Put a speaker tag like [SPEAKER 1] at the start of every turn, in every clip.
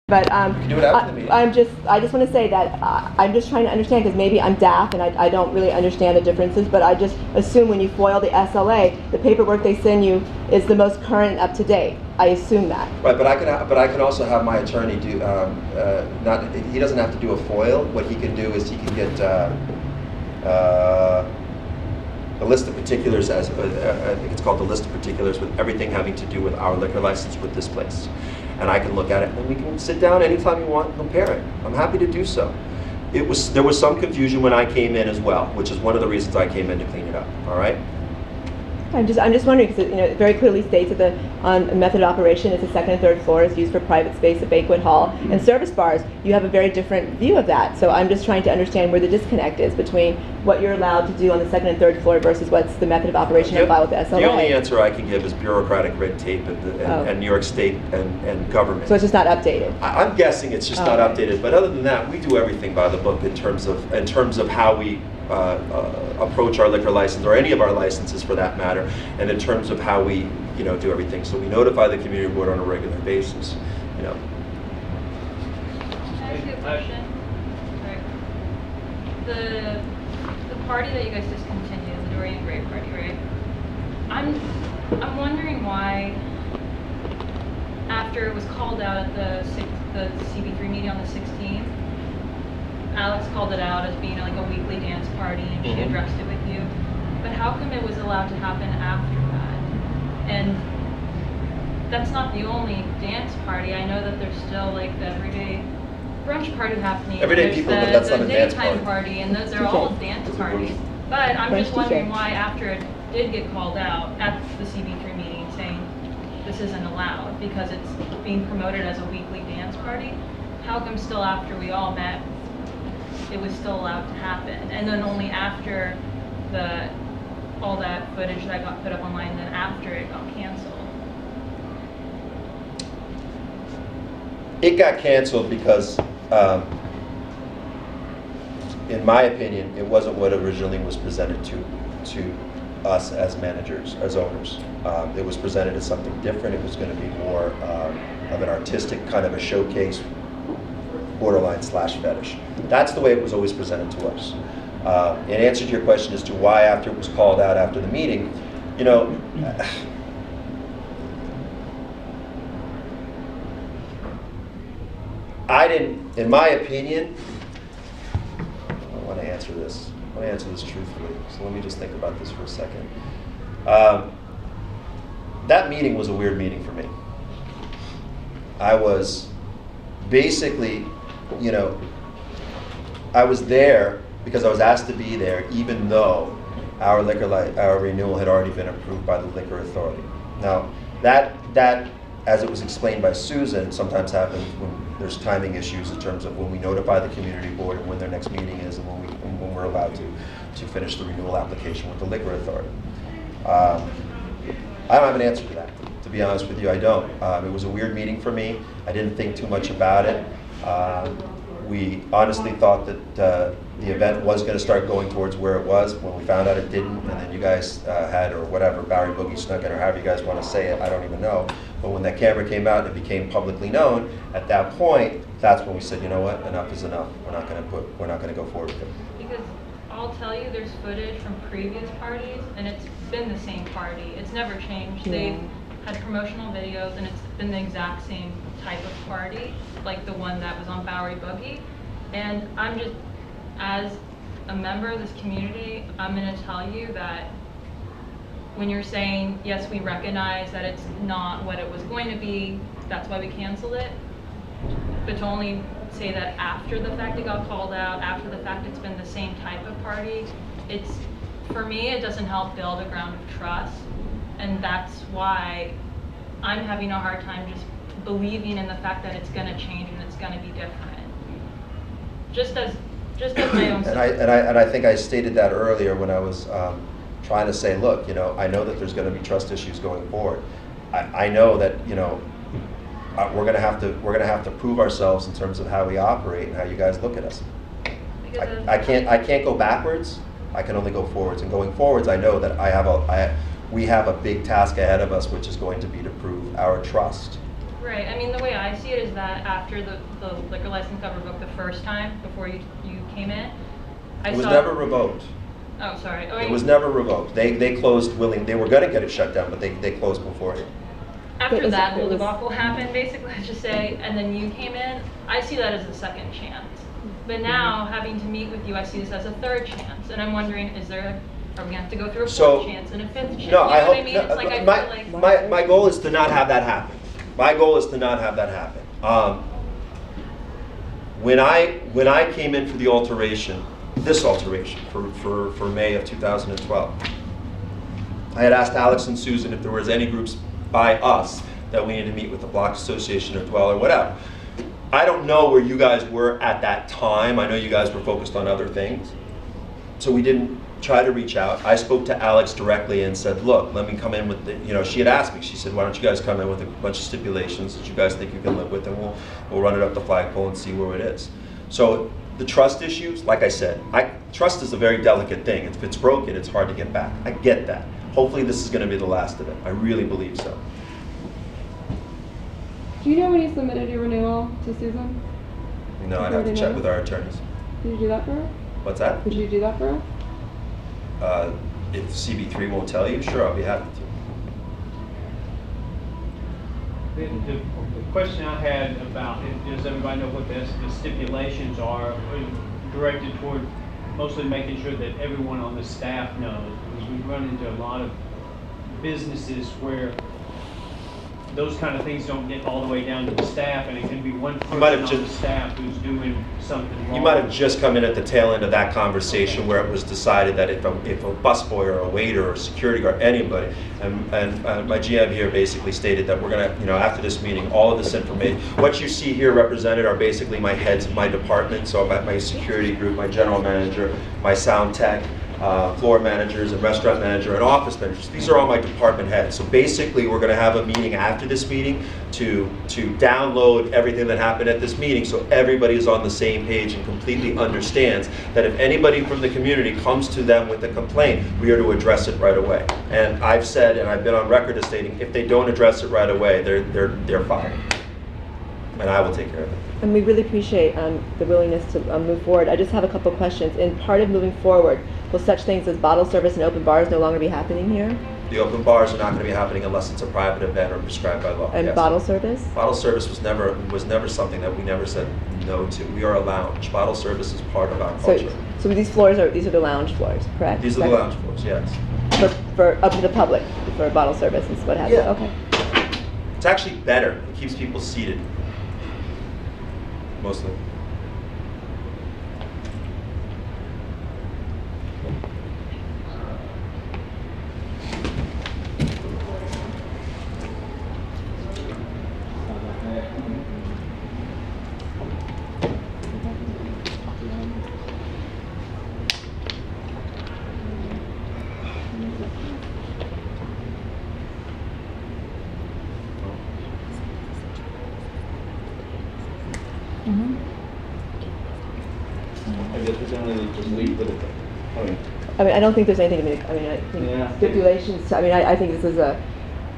[SPEAKER 1] But
[SPEAKER 2] You can do it after the meeting.
[SPEAKER 1] I just want to say that I'm just trying to understand, because maybe I'm daft and I don't really understand the differences, but I just assume when you foil the SLA, the paperwork they send you is the most current and up to date. I assume that.
[SPEAKER 2] Right, but I can also have my attorney do, he doesn't have to do a FOIL. What he can do is he can get a list of particulars, I think it's called the list of particulars, with everything having to do with our liquor license with this place. And I can look at it, and we can sit down anytime you want and compare it. I'm happy to do so. There was some confusion when I came in as well, which is one of the reasons I came in to clean it up, all right?
[SPEAKER 1] I'm just wondering, because it very clearly states that the method of operation is the second and third floor is used for private space, a banquet hall, and service bars. You have a very different view of that. So I'm just trying to understand where the disconnect is between what you're allowed to do on the second and third floor versus what's the method of operation and file with the SLA.
[SPEAKER 2] The only answer I can give is bureaucratic red tape and New York State and government.
[SPEAKER 1] So it's just not updated.
[SPEAKER 2] I'm guessing it's just not updated. But other than that, we do everything by the book in terms of how we approach our liquor license, or any of our licenses for that matter, and in terms of how we do everything. So we notify the community board on a regular basis.
[SPEAKER 3] Can I ask you a question? Right. The party that you guys discontinued, the Dorian Gray party, right? I'm wondering why, after it was called out at the CB3 meeting on the 16th, Alex called it out as being like a weekly dance party, and she addressed it with you. But how come it was allowed to happen after that? And that's not the only dance party. I know that there's still like the everyday brunch party happening.
[SPEAKER 2] Everyday people, but that's not a dance
[SPEAKER 3] daytime party, and those are all dance parties. But I'm just wondering why, after it did get called out at the CB3 meeting saying this isn't allowed because it's being promoted as a weekly dance party, how come still after we all met it was still allowed to happen, and then only after all that footage that got put up online, then after it got canceled?
[SPEAKER 2] It got canceled because, in my opinion, it wasn't what originally was presented to us as managers, as owners. It was presented as something different. It was going to be more of an artistic kind of a showcase, borderline / fetish. That's the way it was always presented to us. In answer to your question as to why after it was called out after the meeting, I didn't, in my opinion, I want to answer this. I want to answer this truthfully, so let me just think about this for a second. That meeting was a weird meeting for me. I was basically, I was there because I was asked to be there, even though our renewal had already been approved by the Liquor Authority. Now, that as it was explained by Susan, sometimes happens when there's timing issues in terms of when we notify the community board and when their next meeting is, and when we're allowed to finish the renewal application with the Liquor Authority. I don't have an answer to that. To be honest with you, I don't. It was a weird meeting for me. I didn't think too much about it. We honestly thought that the event was going to start going towards where it was. When we found out it didn't, and then you guys had, or whatever, Barry Boogie snuck in, or however you guys want to say it, I don't even know. But when that camera came out and it became publicly known, at that point, that's when we said, you know what, enough is enough. We're not going to go forward with it.
[SPEAKER 3] Because I'll tell you, there's footage from previous parties, and it's been the same party. It's never changed.
[SPEAKER 1] Yeah.
[SPEAKER 3] They've had promotional videos, and it's been the exact same type of party, like the one that was on Bowery Boogie. And I'm just, as a member of this community, I'm going to tell you that when you're saying, yes, we recognize that it's not what it was going to be, that's why we canceled it, but to only say that after the fact it got called out, after the fact it's been the same type of party, for me, it doesn't help build a ground of trust. And that's why I'm having a hard time just believing in the fact that it's going to change and it's going to be different. Just as my own.
[SPEAKER 2] And I think I stated that earlier when I was trying to say, look, I know that there's going to be trust issues going forward. I know that we're going to have to prove ourselves in terms of how we operate and how you guys look at us. I can't go backwards. I can only go forwards. And going forwards, I know that we have a big task ahead of us, which is going to be to prove our trust.
[SPEAKER 3] Right, I mean, the way I see it is that after the liquor license got revoked the first time, before you came in, I
[SPEAKER 2] It was
[SPEAKER 3] saw.
[SPEAKER 2] never revoked.
[SPEAKER 3] Oh, sorry. Oh,
[SPEAKER 2] It was never revoked. They closed they were gonna get it shut down, but they closed before it.
[SPEAKER 3] After that whole debacle happened, basically, let's just say, and then you came in, I see that as a second chance. But now, having to meet with you, I see this as a third chance. And I'm wondering, are we going to have to go through a fourth chance and a fifth chance?
[SPEAKER 2] No,
[SPEAKER 3] you know
[SPEAKER 2] I
[SPEAKER 3] what
[SPEAKER 2] hope,
[SPEAKER 3] I mean? It's like, I feel like...
[SPEAKER 2] my goal is to not have that happen. My goal is to not have that happen. When I came in for the alteration, this alteration for May of 2012, I had asked Alex and Susan if there was any groups by us that we needed to meet with the Block Association or Dwell or whatever. I don't know where you guys were at that time. I know you guys were focused on other things. So we didn't try to reach out. I spoke to Alex directly and said, look, let me come in with she had asked me, she said, why don't you guys come in with a bunch of stipulations that you guys think you can live with, and we'll run it up the flagpole and see where it is. So the trust issues, like I said, trust is a very delicate thing. If it's broken, it's hard to get back. I get that. Hopefully this is going to be the last of it. I really believe so.
[SPEAKER 4] Do you know when you submitted your renewal to Susan?
[SPEAKER 2] No, I'd have to check with our attorneys.
[SPEAKER 4] Did you do that for her?
[SPEAKER 2] What's that?
[SPEAKER 4] Did you do that for her?
[SPEAKER 2] If CB3 won't tell you, sure, I'll be happy to.
[SPEAKER 5] The question I had about, does everybody know what the stipulations are, directed toward mostly making sure that everyone on the staff knows, because we run into a lot of businesses where those kind of things don't get all the way down to the staff, and it can be one person on the staff who's doing something wrong.
[SPEAKER 2] You might have just come in at the tail end of that conversation where it was decided that if a busboy or a waiter or a security guard, anybody, and my GM here basically stated that we're going to, after this meeting, all of this information, what you see here represented are basically my heads of my department, so my security group, my general manager, my sound tech, floor managers and restaurant manager and office managers. These are all my department heads. So basically we're going to have a meeting after this meeting to download everything that happened at this meeting so everybody is on the same page and completely understands that if anybody from the community comes to them with a complaint, we are to address it right away. And I've said, and I've been on record as stating, if they don't address it right away, they're fired. And I will take care of it.
[SPEAKER 1] And we really appreciate the willingness to move forward. I just have a couple questions. In part of moving forward, will such things as bottle service and open bars no longer be happening here?
[SPEAKER 2] The open bars are not going to be happening unless it's a private event or prescribed by law.
[SPEAKER 1] And
[SPEAKER 2] yes.
[SPEAKER 1] Bottle service?
[SPEAKER 2] Bottle service was never something that we never said no to. We are a lounge. Bottle service is part of our culture.
[SPEAKER 1] So these floors these are the lounge floors, correct?
[SPEAKER 2] These are the lounge floors, yes.
[SPEAKER 1] For up to the public for bottle service and what have you.
[SPEAKER 2] Yeah.
[SPEAKER 1] Okay.
[SPEAKER 2] It's actually better. It keeps people seated. Mostly.
[SPEAKER 6] I guess we can only just leave with it.
[SPEAKER 1] I mean, I don't think there's anything. I think stipulations. I mean, I think this is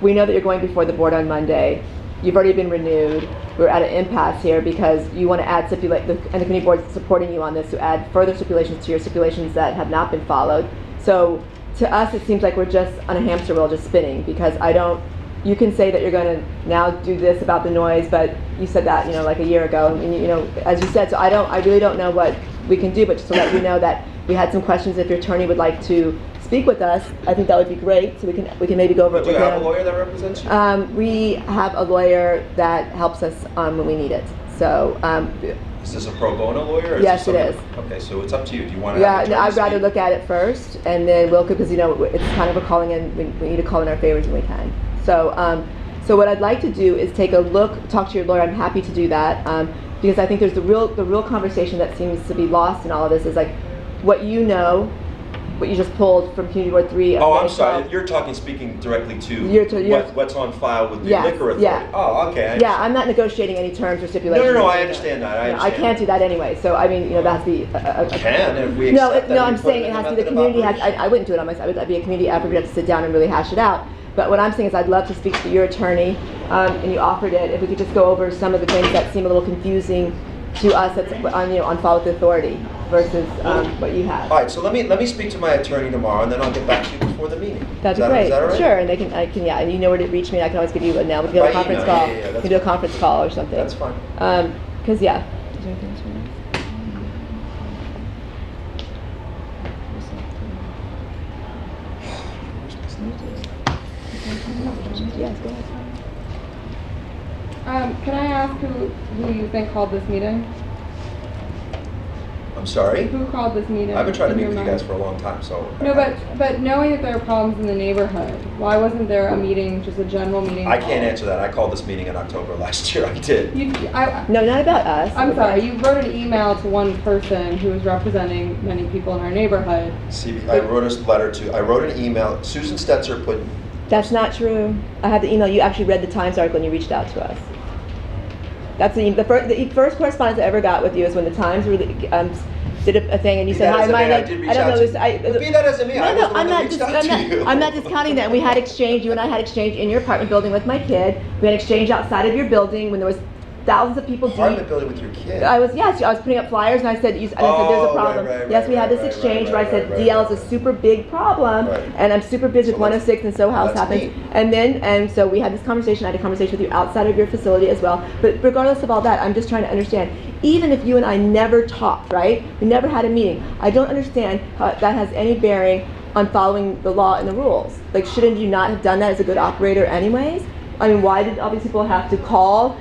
[SPEAKER 1] we know that you're going before the board on Monday. You've already been renewed. We're at an impasse here because you want to add and the committee board is supporting you on this to add further stipulations to your stipulations that have not been followed. So to us, it seems like we're just on a hamster wheel, just spinning. Because you can say that you're going to now do this about the noise, but you said that like a year ago, and as you said. So I really don't know what we can do, but just to let you know that we had some questions. If your attorney would like to speak with us, I think that would be great. So we can maybe go over it with him.
[SPEAKER 2] Do you have a lawyer that represents you?
[SPEAKER 1] We have a lawyer that helps us when we need it. So.
[SPEAKER 2] Is this a pro bono lawyer? Or
[SPEAKER 1] Yes, it is.
[SPEAKER 2] Okay, so it's up to you. Do you want to?
[SPEAKER 1] Yeah, I'd rather look at it first, and then we'll, because it's kind of a calling in. We need to call in our favors when we can. So, so what I'd like to do is take a look, talk to your lawyer. I'm happy to do that because I think there's the real conversation that seems to be lost in all of this is like what what you just pulled from Community Board 3.
[SPEAKER 2] Oh, I'm sorry. You're speaking directly to what's on file with the liquor authority.
[SPEAKER 1] Yeah.
[SPEAKER 2] Oh, okay.
[SPEAKER 1] Yeah, I'm not negotiating any terms or stipulations.
[SPEAKER 2] No, I understand that.
[SPEAKER 1] I can't do that anyway. So I mean, that has to be.
[SPEAKER 2] You can if we accept that.
[SPEAKER 1] I'm saying it has to be the community. I wouldn't do it on myself. I'd be a community effort. We have to sit down and really hash it out. But what I'm saying is I'd love to speak to your attorney, and you offered it, if we could just go over some of the things that seem a little confusing to us that's on follow with authority versus what you have.
[SPEAKER 2] All right, so let me speak to my attorney tomorrow, and then I'll get back to you before the meeting.
[SPEAKER 1] That'd be
[SPEAKER 2] Is
[SPEAKER 1] great.
[SPEAKER 2] that all right?
[SPEAKER 1] Sure, and yeah, and you know where to reach me. I can always give you a now. We can do a
[SPEAKER 2] By
[SPEAKER 1] conference
[SPEAKER 2] email,
[SPEAKER 1] call.
[SPEAKER 2] yeah,
[SPEAKER 1] We
[SPEAKER 2] that's
[SPEAKER 1] can do a
[SPEAKER 2] fine.
[SPEAKER 1] conference call or something.
[SPEAKER 2] That's fine.
[SPEAKER 1] Because yeah. Is there anything else you want to ask? Yes, go ahead.
[SPEAKER 4] Can I ask who you think called this meeting?
[SPEAKER 2] I'm sorry?
[SPEAKER 4] Who called this meeting?
[SPEAKER 2] I've been trying to
[SPEAKER 4] in
[SPEAKER 2] meet
[SPEAKER 4] your
[SPEAKER 2] with you
[SPEAKER 4] mind?
[SPEAKER 2] guys for a long time, so.
[SPEAKER 4] No, but knowing that there are problems in the neighborhood, why wasn't there a meeting, just a general meeting?
[SPEAKER 2] I can't
[SPEAKER 4] called?
[SPEAKER 2] answer that. I called this meeting in October last year. I did.
[SPEAKER 1] No, not about us.
[SPEAKER 4] I'm sorry, you wrote an email to one person who was representing many people in our neighborhood.
[SPEAKER 2] I wrote an email. Susan Stetzer put.
[SPEAKER 1] That's not true. I have the email. You actually read the Times article and you reached out to us. That's the first correspondence I ever got with you is when the Times did a thing and you
[SPEAKER 2] Be
[SPEAKER 1] said,
[SPEAKER 2] that
[SPEAKER 1] hi,
[SPEAKER 2] as it
[SPEAKER 1] my
[SPEAKER 2] may, I
[SPEAKER 1] name.
[SPEAKER 2] did reach
[SPEAKER 1] I don't
[SPEAKER 2] out
[SPEAKER 1] know
[SPEAKER 2] to
[SPEAKER 1] this.
[SPEAKER 2] you. But be that as it may, I was the one that reached out to you.
[SPEAKER 1] I'm not discounting that. We had exchange. You and I had exchange in your apartment building with my kid. We had exchange outside of your building when there was thousands of people
[SPEAKER 2] Apartment
[SPEAKER 1] deep.
[SPEAKER 2] building with your kid.
[SPEAKER 1] I was putting up flyers and I said, there's a
[SPEAKER 2] Oh,
[SPEAKER 1] problem.
[SPEAKER 2] right,
[SPEAKER 1] Yes, we had this
[SPEAKER 2] right,
[SPEAKER 1] exchange
[SPEAKER 2] right,
[SPEAKER 1] where I said
[SPEAKER 2] right,
[SPEAKER 1] DL is
[SPEAKER 2] right.
[SPEAKER 1] a super big problem,
[SPEAKER 2] Right.
[SPEAKER 1] and I'm super busy with
[SPEAKER 2] So that's-
[SPEAKER 1] 106 and so house
[SPEAKER 2] that's
[SPEAKER 1] happens.
[SPEAKER 2] neat.
[SPEAKER 1] And so we had this conversation. I had a conversation with you outside of your facility as well. But regardless of all that, I'm just trying to understand. Even if you and I never talked, right? We never had a meeting. I don't understand how that has any bearing on following the law and the rules. Like, shouldn't you not have done that as a good operator anyways? I mean, why did all these people have to call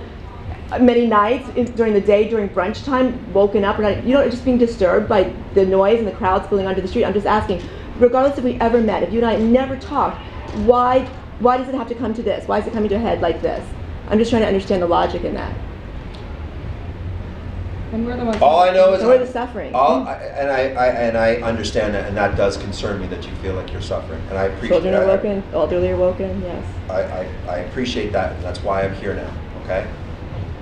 [SPEAKER 1] many nights during the day, during brunch time, woken up, just being disturbed by the noise and the crowds spilling onto the street? I'm just asking, regardless if we ever met, if you and I never talked, why does it have to come to this? Why is it coming to a head like this? I'm just trying to understand the logic in that.
[SPEAKER 4] And we're the ones.
[SPEAKER 2] All I know is
[SPEAKER 1] And we're the suffering.
[SPEAKER 2] I understand that, and that does concern me that you feel like you're suffering, and I appreciate
[SPEAKER 1] Children are
[SPEAKER 2] that.
[SPEAKER 1] woken, elderly are woken, yes.
[SPEAKER 2] I appreciate that, and that's why I'm here now. Okay.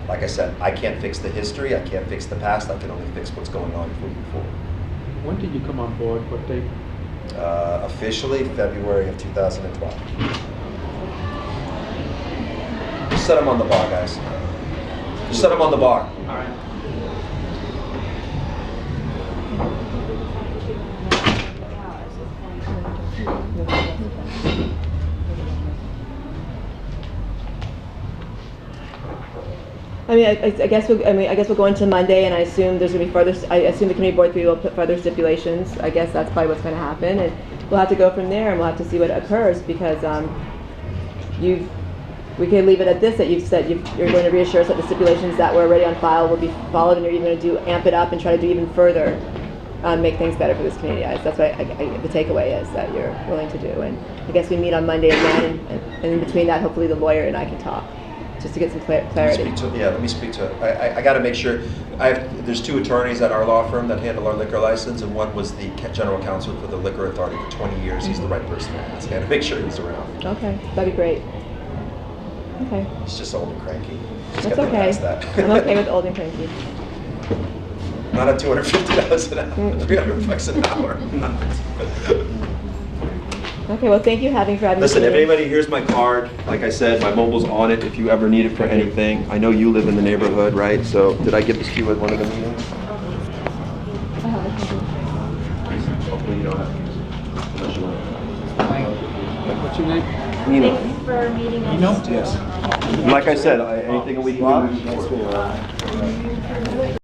[SPEAKER 2] Like I said, I can't fix the history. I can't fix the past. I can only fix what's going on moving forward.
[SPEAKER 7] When did you come on board? What date?
[SPEAKER 2] Officially, February of 2012. Just set them on the bar, guys. Just set them on the bar.
[SPEAKER 5] All right.
[SPEAKER 1] I mean, I guess we'll go into Monday, and I assume there's going to be further. I assume the committee board 3 will put further stipulations. I guess that's probably what's going to happen, and we'll have to go from there, and we'll have to see what occurs because we can leave it at this, that you've said you're going to reassure us that the stipulations that were already on file will be followed, and you're even going to amp it up and try to do even further, make things better for this community. That's what the takeaway is that you're willing to do, and I guess we meet on Monday again, and in between that, hopefully the lawyer and I can talk. Just to get some clarity.
[SPEAKER 2] Let me speak to I got to make sure. There's 2 attorneys at our law firm that handle our liquor license, and one was the general counsel for the liquor authority for 20 years. He's the right person to ask. I got to make sure he's around.
[SPEAKER 1] Okay, that'd be great. Okay.
[SPEAKER 2] He's just old and cranky. Just
[SPEAKER 1] That's
[SPEAKER 2] gotta
[SPEAKER 1] okay.
[SPEAKER 2] ask that.
[SPEAKER 1] I'm okay with old and cranky.
[SPEAKER 2] Not at $250 an hour, $300 an hour.
[SPEAKER 1] Okay, well, thank you for having
[SPEAKER 2] Listen,
[SPEAKER 1] me.
[SPEAKER 2] if anybody, here's my card. Like I said, my mobile's on it if you ever need it for anything. I know you live in the neighborhood, right? So did I give this to you at one of the meetings? Hopefully you don't have to. Unless you want.
[SPEAKER 7] What's your name?
[SPEAKER 2] Nino.
[SPEAKER 8] Thanks for meeting us.
[SPEAKER 2] Yes. And like I said, anything we can do moving forward.